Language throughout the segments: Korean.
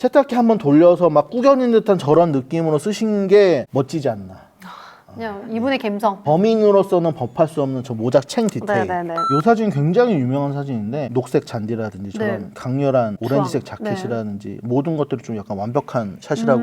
세탁기 한번 돌려서 막 구겨진 듯한 저런 느낌으로 쓰신 게 멋지지 않나. 그냥 이분의 감성. 범인으로서는 법할 수 없는 저 모작 챙 디테일. 네네네. 이 사진 굉장히 유명한 사진인데 녹색 잔디라든지 저런 네. 강렬한 오렌지색 주황. 자켓이라든지 모든 것들이 좀 약간 완벽한 샷이라고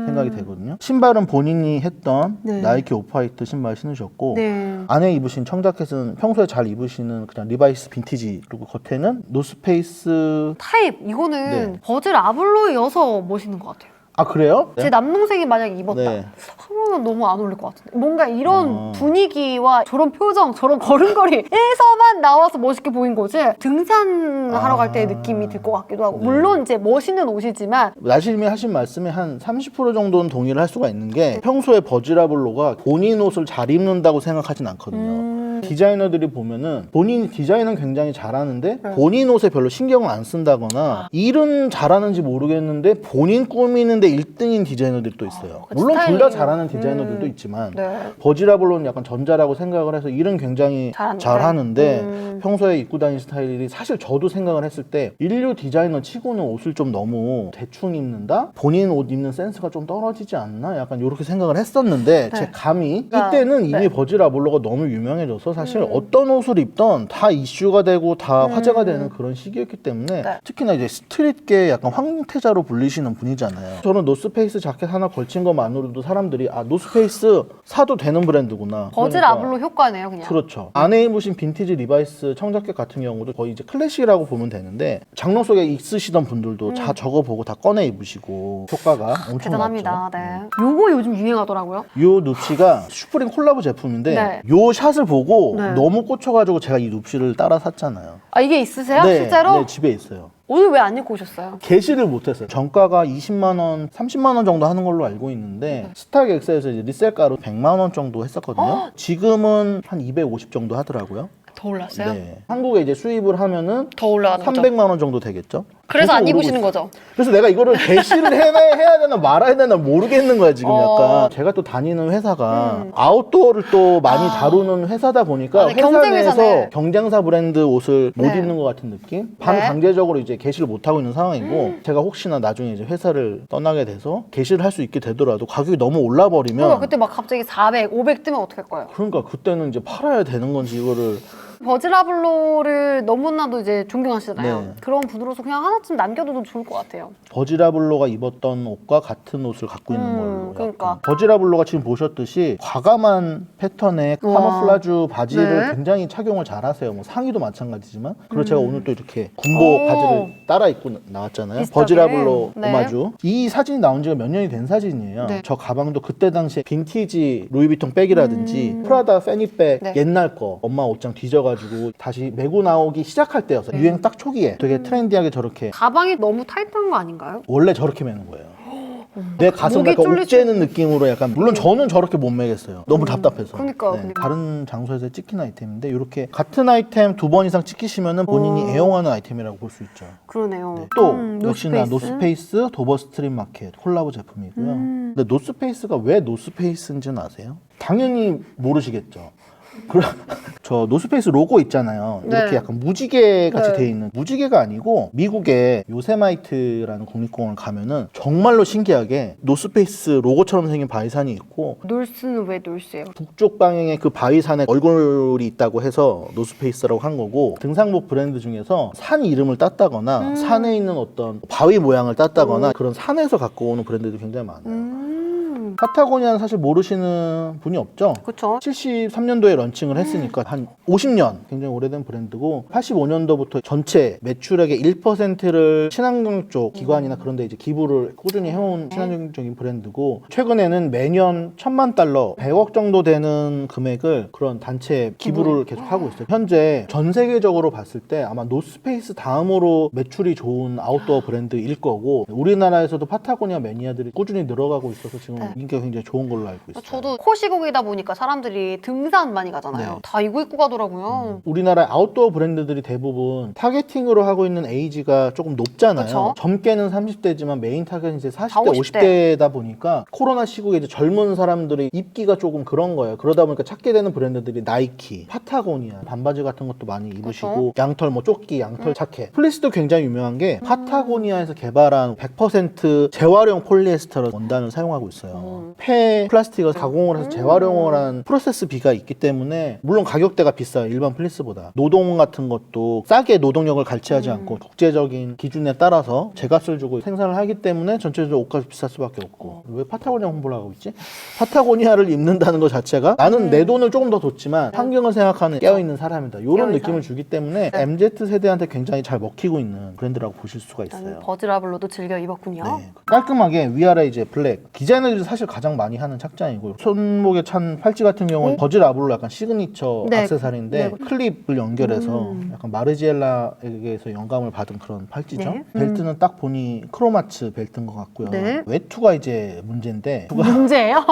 생각이 되거든요. 신발은 본인이 했던 네. 나이키 오프화이트 신발 신으셨고 네. 안에 입으신 청자켓은 평소에 잘 입으시는 그냥 리바이스 빈티지, 그리고 겉에는 노스페이스. 타입 이거는 네. 버즐 아블로이여서 멋있는 것 같아요. 아 그래요? 제 남동생이 만약 입었다. 네. 그러면 너무 안 어울릴 것 같은데. 뭔가 이런 분위기와 저런 표정, 저런 걸음걸이에서만 나와서 멋있게 보인 거지. 등산하러 갈 때의 느낌이 들 것 같기도 하고. 네. 물론 이제 멋있는 옷이지만 나실님이 하신 말씀에 한 30% 정도는 동의를 할 수가 있는 게, 평소에 버즈라블로가 본인 옷을 잘 입는다고 생각하진 않거든요. 디자이너들이 보면은 본인 디자인은 굉장히 잘하는데 본인 옷에 별로 신경을 안 쓴다거나 일은 잘하는지 모르겠는데 본인 꾸미는데 1등인 디자이너들이 또 있어요. 그 물론 둘 스타일이. 다 잘하는 디자이너들도 있지만 네. 버즈라블로는 약간 전자라고 생각을 해서 일은 굉장히 잘하는데 평소에 입고 다니는 스타일이, 사실 저도 생각을 했을 때 인류 디자이너 치고는 옷을 좀 너무 대충 입는다? 본인 옷 입는 센스가 좀 떨어지지 않나? 약간 이렇게 생각을 했었는데 제 감이 이때는 이미 버즈라블로가 너무 유명해져서 사실 어떤 옷을 입던 다 이슈가 되고 다 화제가 되는 그런 시기였기 때문에 특히나 이제 스트릿계 약간 황태자로 불리시는 분이잖아요. 저는 노스페이스 자켓 하나 걸친 것만으로도 사람들이 아, 노스페이스 사도 되는 브랜드구나. 버즐 그러니까. 아블로 효과네요, 그냥. 그렇죠. 안에 입으신 빈티지 리바이스 청자켓 같은 경우도 거의 이제 클래식이라고 보면 되는데 장롱 속에 있으시던 분들도 다 저거 보고 다 꺼내 입으시고 효과가 엄청 대단합니다. 났죠. 네. 요거 요즘 유행하더라고요. 요 누치가 슈프림 콜라보 제품인데 네. 요 샷을 보고 네. 너무 꽂혀가지고 제가 이 누치를 따라 샀잖아요. 아, 이게 있으세요? 네, 실제로? 네, 집에 있어요. 오늘 왜 안 입고 오셨어요? 게시를 못했어요. 정가가 20만 원, 30만 원 정도 하는 걸로 알고 있는데 스타렉스에서 이제 리셀가로 100만 원 정도 했었거든요. 지금은 한 250 정도 하더라고요. 더 올랐어요? 네. 한국에 이제 수입을 하면은 더 올라가는 거죠? 300만 원 정도 되겠죠. 그래서 계속 안 오르고 입으시는 있어요. 거죠? 그래서 내가 이거를 게시를 해야 되나 말아야 되나 모르겠는 거야 지금. 약간 제가 또 다니는 회사가 아웃도어를 또 많이 다루는 회사다 보니까 아, 네, 회사 경쟁 내에서 회사네. 경쟁사 브랜드 옷을 못 네. 입는 것 같은 느낌? 반강제적으로 이제 게시를 못 하고 있는 상황이고, 제가 혹시나 나중에 이제 회사를 떠나게 돼서 게시를 할 수 있게 되더라도 가격이 너무 올라 버리면 그러니까 그때 막 갑자기 400, 500 뜨면 어떡할 거예요? 그러니까 그때는 이제 팔아야 되는 건지 이거를. 버즈라블로를 너무나도 이제 존경하시잖아요. 네. 그런 분으로서 그냥 하나쯤 남겨둬도 좋을 것 같아요. 버즈라블로가 입었던 옷과 같은 옷을 갖고 있는 걸로. 그러니까. 약간. 버즈라블로가 지금 보셨듯이 과감한 패턴의 카모플라주 바지를 네. 굉장히 착용을 잘하세요. 뭐 상의도 마찬가지지만. 그리고 제가 오늘 또 이렇게 군복 바지를 따라 입고 나왔잖아요. 비슷하게. 버즈라블로 네. 오마주. 이 사진이 나온 지가 몇 년이 된 사진이에요. 네. 저 가방도 그때 당시에 빈티지 루이비통 백이라든지 프라다 패니백 네. 옛날 거 엄마 옷장 뒤져가지고 다시 메고 나오기 시작할 때였어요. 유행 딱 초기에 되게 트렌디하게 저렇게 가방이 너무 타이트한 거 아닌가요? 원래 저렇게 매는 거예요. 내 가슴 목이 약간 쫄릴 옥죄는 느낌으로 약간. 물론 저는 저렇게 못 매겠어요. 너무 답답해서. 그러니까요. 다른 장소에서 찍힌 아이템인데 이렇게 같은 아이템 2번 이상 찍히시면은 본인이 애용하는 아이템이라고 볼 수 있죠. 그러네요. 네. 또 역시나 노스페이스 도버 스트릿 마켓 콜라보 제품이고요. 근데 노스페이스가 왜 노스페이스인지는 아세요? 당연히 모르시겠죠. 저 노스페이스 로고 있잖아요. 이렇게 네. 약간 무지개 같이 네. 돼 있는, 무지개가 아니고 미국의 요세마이트라는 국립공원을 가면은 정말로 신기하게 노스페이스 로고처럼 생긴 바위산이 있고, 놀스는 왜 놀스예요? 북쪽 방향에 그 바위산에 얼굴이 있다고 해서 노스페이스라고 한 거고, 등산복 브랜드 중에서 산 이름을 땄다거나 산에 있는 어떤 바위 모양을 땄다거나 그런 산에서 갖고 오는 브랜드들이 굉장히 많아요. 파타고니아는 사실 모르시는 분이 없죠. 그쵸? 73년도에 런칭을 했으니까 한 50년, 굉장히 오래된 브랜드고, 85년도부터 전체 매출액의 1%를 친환경 쪽 기관이나 그런 데 이제 기부를 꾸준히 해온 친환경적인 브랜드고, 최근에는 매년 $10,000,000, 100억 정도 되는 금액을 그런 단체에 기부를 계속 하고 있어요. 현재 전 세계적으로 봤을 때 아마 노스페이스 다음으로 매출이 좋은 아웃도어 브랜드일 거고, 우리나라에서도 파타고니아 매니아들이 꾸준히 늘어가고 있어서 지금 인기가 굉장히 좋은 걸로 알고 있어요. 저도 코시국이다 보니까 사람들이 등산 많이 가잖아요. 네. 다 이거 입고 가더라고요. 우리나라 아웃도어 브랜드들이 대부분 타겟팅으로 하고 있는 에이지가 조금 높잖아요. 그쵸? 젊게는 30대지만 메인 타겟은 이제 40대, 50대. 50대다 보니까 코로나 시국에 이제 젊은 사람들이 입기가 조금 그런 거예요. 그러다 보니까 찾게 되는 브랜드들이 나이키, 파타고니아, 반바지 같은 것도 많이 입으시고 양털 뭐 조끼, 양털 자켓. 플리스도 굉장히 유명한 게 파타고니아에서 개발한 100% 재활용 폴리에스터 원단을 사용하고 있어요. 폐 플라스틱을 가공을 해서 재활용을 한 프로세스 비가 있기 때문에 물론 가격대가 비싸요. 일반 플리스보다. 노동 같은 것도 싸게 노동력을 갈취하지 않고 국제적인 기준에 따라서 제값을 주고 생산을 하기 때문에 전체적으로 옷값이 비쌀 수밖에 없고. 왜 파타고니아 홍보를 하고 있지? 파타고니아를 입는다는 것 자체가 나는 내 돈을 조금 더 뒀지만 환경을 생각하는 깨어있는 사람이다. 이런 느낌을 주기 때문에 MZ세대한테 굉장히 잘 먹히고 있는 브랜드라고 보실 수가 있어요. 버즈라블로도 즐겨 입었군요. 네. 깔끔하게 위아래 이제 블랙. 디자이너들이 사실 가장 많이 하는 착장이고 손목에 찬 팔찌 같은 경우는 버즈라블로 약간 시그니처 네. 액세서리인데 클립을 연결해서 약간 마르지엘라에게서 영감을 받은 그런 팔찌죠. 네. 벨트는 딱 보니 크로마츠 벨트인 것 같고요. 네. 외투가 이제 문제인데 문제예요?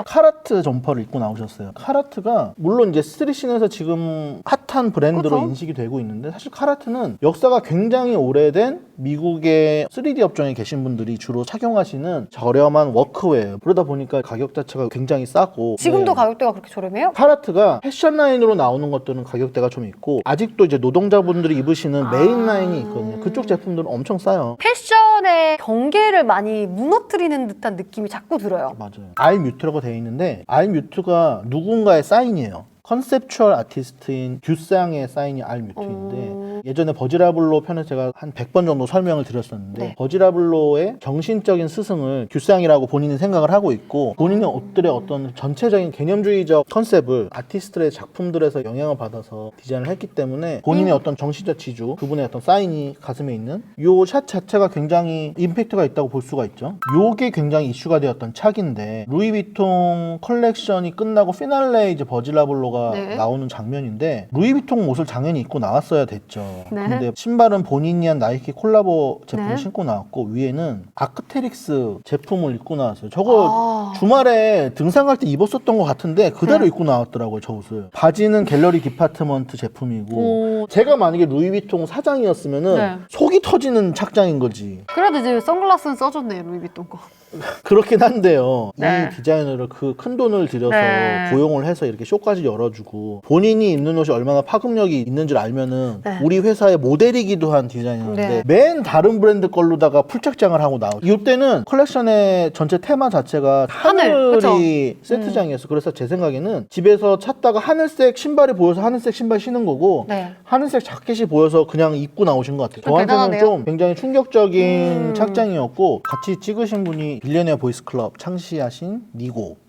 카라트 점퍼를 입고 나오셨어요. 카라트가 물론 이제 스트릿씬에서 지금 핫한 브랜드로 그쵸? 인식이 되고 있는데 사실 카라트는 역사가 굉장히 오래된 미국의 3D 업종에 계신 분들이 주로 착용하시는 저렴한 워크웨어. 그러다 보니까 가격 자체가 굉장히 싸고 지금도 네. 가격대가 그렇게 저렴해요? 카라트가 패션 라인으로 나오는 것들은 가격대가 좀 있고 아직도 이제 노동자분들이 입으시는 메인 라인이 있거든요. 그쪽 제품들은 엄청 싸요. 패션의 경계를 많이 무너뜨리는 듯한 느낌이 자꾸 들어요. 맞아요. 알뮤트라고 되어 있는데 알뮤트가 누군가의 사인이에요. 컨셉추얼 아티스트인 듀쌍의 사인이 알뮤트인데 예전에 버지라블로 편에서 제가 한 100번 정도 설명을 드렸었는데 네. 버지라블로의 정신적인 스승을 듀쌍이라고 본인이 생각을 하고 있고 본인의 옷들의 어떤 전체적인 개념주의적 컨셉을 아티스트의 작품들에서 영향을 받아서 디자인을 했기 때문에 본인의 어떤 정신적 지주 그분의 어떤 사인이 가슴에 있는 요 샷 자체가 굉장히 임팩트가 있다고 볼 수가 있죠. 요게 굉장히 이슈가 되었던 착인데 루이비통 컬렉션이 끝나고 피날레 이제 버지라블로 네. 나오는 장면인데 루이비통 옷을 당연히 입고 나왔어야 됐죠. 네. 근데 신발은 본인이 한 나이키 콜라보 제품을 네. 신고 나왔고 위에는 아크테릭스 제품을 입고 나왔어요. 저거 아. 주말에 등산 갈 때 입었었던 것 같은데 그대로 네. 입고 나왔더라고요. 저 옷을. 바지는 갤러리 디파트먼트 제품이고 오. 제가 만약에 루이비통 사장이었으면은 네. 속이 터지는 착장인 거지. 그래도 이제 선글라스는 써줬네요, 루이비통 거. 그렇긴 한데요. 네. 이 디자이너를 그 큰 돈을 들여서 네. 고용을 해서 이렇게 쇼까지 열어주고 본인이 입는 옷이 얼마나 파급력이 있는지를 알면은 네. 우리 회사의 모델이기도 한 디자이너인데 네. 맨 다른 브랜드 걸로다가 풀착장을 하고 나오죠. 이때는 컬렉션의 전체 테마 자체가 하늘, 하늘이 세트장이었어. 그래서 제 생각에는 집에서 찾다가 하늘색 신발이 보여서 하늘색 신발 신은 거고 네. 하늘색 자켓이 보여서 그냥 입고 나오신 것 같아요. 저한테는 대단하네요. 좀 굉장히 충격적인 착장이었고 같이 찍으신 분이 빌리어네어 보이스 클럽 창시하신 니고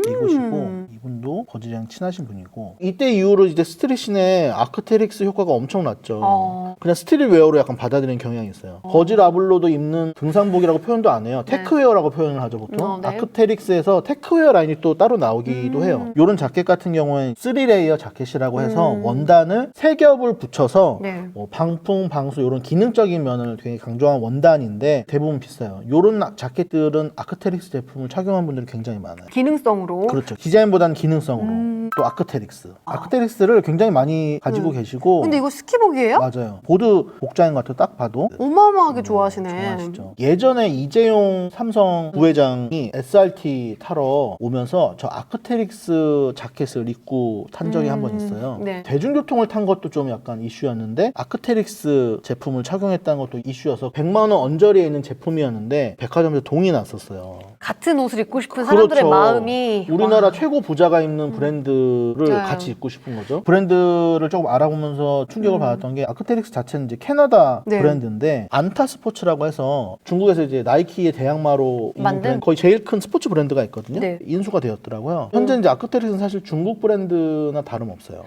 이곳이고 이분도 버즈랑 친하신 분이고 이때 이후로 이제 스트릿씬의 아크테릭스 효과가 엄청났죠. 그냥 스트릿웨어로 약간 받아들이는 경향이 있어요. 버즈 라블로도 입는 등산복이라고 표현도 안 해요. 테크웨어라고 표현을 하죠 보통. 네. 아크테릭스에서 테크웨어 라인이 또 따로 나오기도 해요. 이런 자켓 같은 경우엔 3레이어 자켓이라고 해서 원단을 3겹을 붙여서 네. 뭐 방풍, 방수 이런 기능적인 면을 되게 강조한 원단인데 대부분 비싸요. 이런 자켓들은 아크테릭스 제품을 착용한 분들이 굉장히 많아요. 기능성으로. 그렇죠. 디자인보다는 기능성으로. 또 아크테릭스. 아크테릭스를 굉장히 많이 가지고 계시고. 근데 이거 스키복이에요? 맞아요. 보드 복장인 것 같아요. 딱 봐도. 어마어마하게 좋아하시네. 좋아하시죠. 예전에 이재용 삼성 부회장이 SRT 타러 오면서 저 아크테릭스 자켓을 입고 탄 적이 한 번 있어요. 네. 대중교통을 탄 것도 좀 약간 이슈였는데 아크테릭스 제품을 착용했다는 것도 이슈여서 100만 원 언저리에 있는 제품이었는데 백화점에서 동이 났었어요. 같은 옷을 입고 싶은 사람들의 그렇죠. 마음이 우리나라 최고 부자가 입는 브랜드를 네. 같이 입고 싶은 거죠. 브랜드를 조금 알아보면서 충격을 받았던 게 아크테릭스 자체는 이제 캐나다 네. 브랜드인데 안타 스포츠라고 해서 중국에서 이제 나이키의 대항마로 있는 만든? 브랜드, 거의 제일 큰 스포츠 브랜드가 있거든요. 네. 인수가 되었더라고요. 현재 이제 아크테릭스는 사실 중국 브랜드나 다름없어요.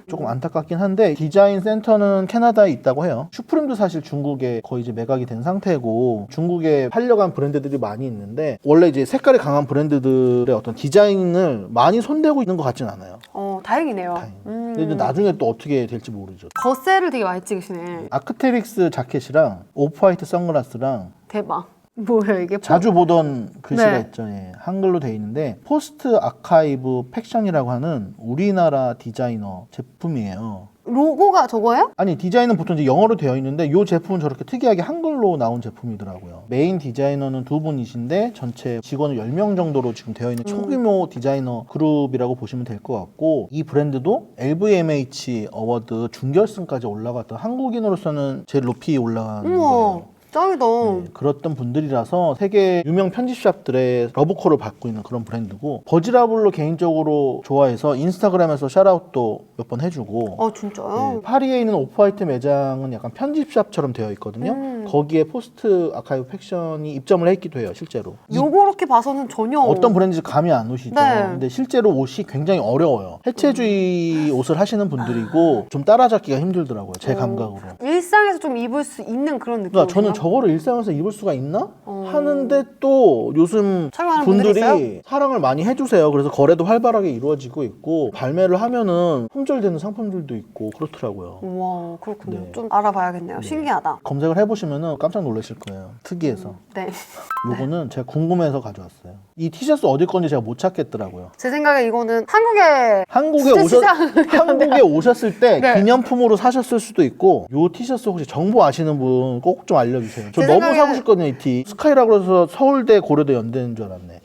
조금 안타깝긴 한데 디자인 센터는 캐나다에 있다고 해요. 슈프림도 사실 중국에 거의 이제 매각이 된 상태고 중국에 팔려간 브랜드들이 많이 있는데 원래 이제 색깔이 강한 브랜드들의 어떤 디자인을 많이 손대고 있는 것 같진 않아요. 다행이네요. 근데 이제 나중에 또 어떻게 될지 모르죠. 겉세를 되게 많이 찍으시네. 아크테릭스 자켓이랑 오프화이트 선글라스랑 대박. 뭐예요 이게? 자주 보던 글씨가 네. 있죠. 예. 한글로 돼 있는데 포스트 아카이브 팩션이라고 하는 우리나라 디자이너 제품이에요. 로고가 저거예요? 아니 디자인은 보통 이제 영어로 되어 있는데 이 제품은 저렇게 특이하게 한글로 나온 제품이더라고요. 메인 디자이너는 두 분이신데 전체 직원은 10명 정도로 지금 되어 있는 초규모 디자이너 그룹이라고 보시면 될 것 같고 이 브랜드도 LVMH 어워드 준결승까지 올라갔던 한국인으로서는 제일 높이 올라간 우와. 거예요. 짱이다. 네, 그랬던 분들이라서 세계 유명 편집샵들의 러브콜을 받고 있는 그런 브랜드고 버지라블로 개인적으로 좋아해서 인스타그램에서 샤라웃도 몇 번 해주고 아 진짜요? 네, 파리에 있는 오프화이트 매장은 약간 편집샵처럼 되어 있거든요. 거기에 포스트 아카이브 팩션이 입점을 했기도 해요, 실제로. 요거렇게 봐서는 전혀 어떤 브랜드인지 감이 안 오시죠. 네. 근데 실제로 옷이 굉장히 어려워요. 해체주의 옷을 하시는 분들이고 좀 따라잡기가 힘들더라고요, 제 감각으로. 일상에서 좀 입을 수 있는 그런 느낌. 그러니까 저는 저거를 일상에서 입을 수가 있나? 하는데 또 요즘 착용하는 분들이 분들이 사랑을 많이 해주세요. 그래서 거래도 활발하게 이루어지고 있고 발매를 하면은 품절되는 상품들도 있고 그렇더라고요. 와 그렇군요. 네. 좀 알아봐야겠네요. 신기하다. 검색을 해보시면은 깜짝 놀라실 거예요. 특이해서. 네. 요거는 제가 궁금해서 가져왔어요. 이 티셔츠 어디 건지 제가 못 찾겠더라고요. 제 생각에 이거는 한국에 한국에 오셨을 때 네. 기념품으로 사셨을 수도 있고 요 티셔츠 혹시 정보 아시는 분 꼭 좀 알려주세요. 저 제 너무 생각에는- 사고 싶거든요 이 티. 스카이라고 해서 서울대 고려대 연대인 줄 알았네.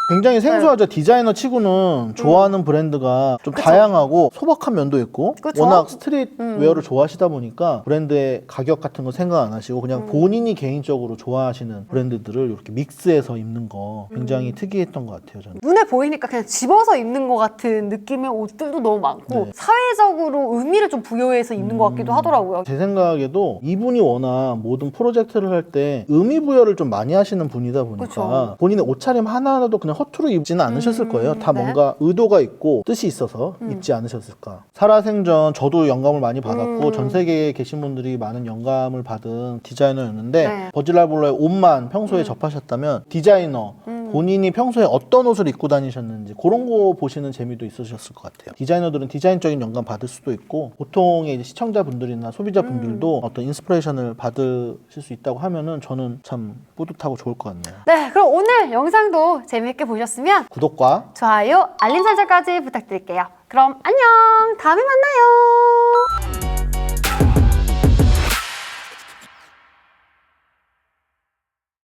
굉장히 생소하죠. 디자이너 치고는 좋아하는 브랜드가 좀 다양하고 소박한 면도 있고 그쵸? 워낙 스트릿 웨어를 좋아하시다 보니까 브랜드의 가격 같은 거 생각 안 하시고 그냥 본인이 개인적으로 좋아하시는 브랜드들을 이렇게 믹스해서 입는 거 굉장히 특이했던 것 같아요. 저는. 눈에 보이니까 그냥 집어서 입는 것 같은 느낌의 옷들도 너무 많고 네. 사회적으로 의미를 좀 부여해서 입는 것 같기도 하더라고요. 제 생각에도 이분이 워낙 모든 프로젝트를 할 때 의미 부여를 좀 많이 하시는 분이다 보니까 그쵸. 본인의 옷차림 하나하나도 그냥 허투루 입지는 않으셨을 거예요. 다 네. 뭔가 의도가 있고 뜻이 있어서 입지 않으셨을까. 살아생전 저도 영감을 많이 받았고 전 세계에 계신 분들이 많은 영감을 받은 디자이너였는데 네. 버질라블러의 옷만 평소에 접하셨다면 디자이너 본인이 평소에 어떤 옷을 입고 다니셨는지 그런 거 보시는 재미도 있으셨을 것 같아요. 디자이너들은 디자인적인 영감 받을 수도 있고 보통의 이제 시청자분들이나 소비자분들도 어떤 인스피레이션을 받으실 수 있다고 하면은 저는 참 뿌듯하고 좋을 것 같네요. 네, 그럼 오늘 영상도 재미있게 보셨으면 구독과 좋아요, 알림 설정까지 부탁드릴게요. 그럼 안녕! 다음에 만나요!